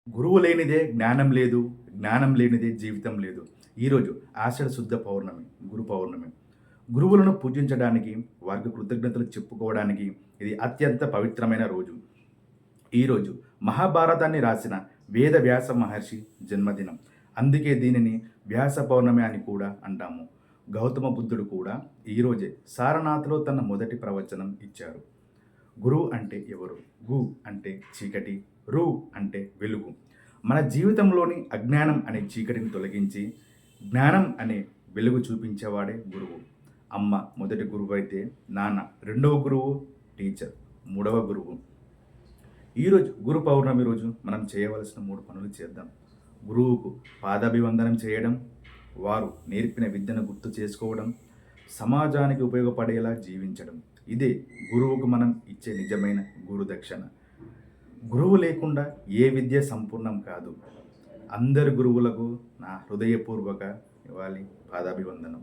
గురువు లేనిదే జ్ఞానం లేదు, జ్ఞానం లేనిదే జీవితం లేదు. ఈరోజు ఆషాఢ శుద్ధ పౌర్ణమి, గురు పౌర్ణమి. గురువులను పూజించడానికి, వారికి కృతజ్ఞతలు చెప్పుకోవడానికి ఇది అత్యంత పవిత్రమైన రోజు. ఈరోజు మహాభారతాన్ని రాసిన వేదవ్యాస మహర్షి జన్మదినం. అందుకే దీనిని వ్యాస పౌర్ణమి అని కూడా అంటాము. గౌతమ బుద్ధుడు కూడా ఈరోజే సారనాథ్‌లో తన మొదటి ప్రవచనం ఇచ్చారు. గురువు అంటే ఎవరు? గు అంటే చీకటి, రు అంటే వెలుగు. మన జీవితంలోని అజ్ఞానం అనే చీకటిని తొలగించి, జ్ఞానం అనే వెలుగు చూపించేవాడే గురువు. అమ్మ మొదటి గురువు అయితే, నాన్న రెండవ గురువు, టీచర్ మూడవ గురువు. ఈరోజు గురు పౌర్ణమి రోజు మనం చేయవలసిన 3 పనులు చేద్దాం. గురువుకు పాదాభివందనం చేయడం, వారు నేర్పిన విద్యను గుర్తు చేసుకోవడం, సమాజానికి ఉపయోగపడేలా జీవించడం. ఇదే గురువుకు మనం ఇచ్చే నిజమైన గురుదక్షిణ. గురువు లేకుండా ఏ విద్య సంపూర్ణం కాదు. అందరి గురువులకు నా హృదయపూర్వక ఇవ్వాలి పాదాభివందనం.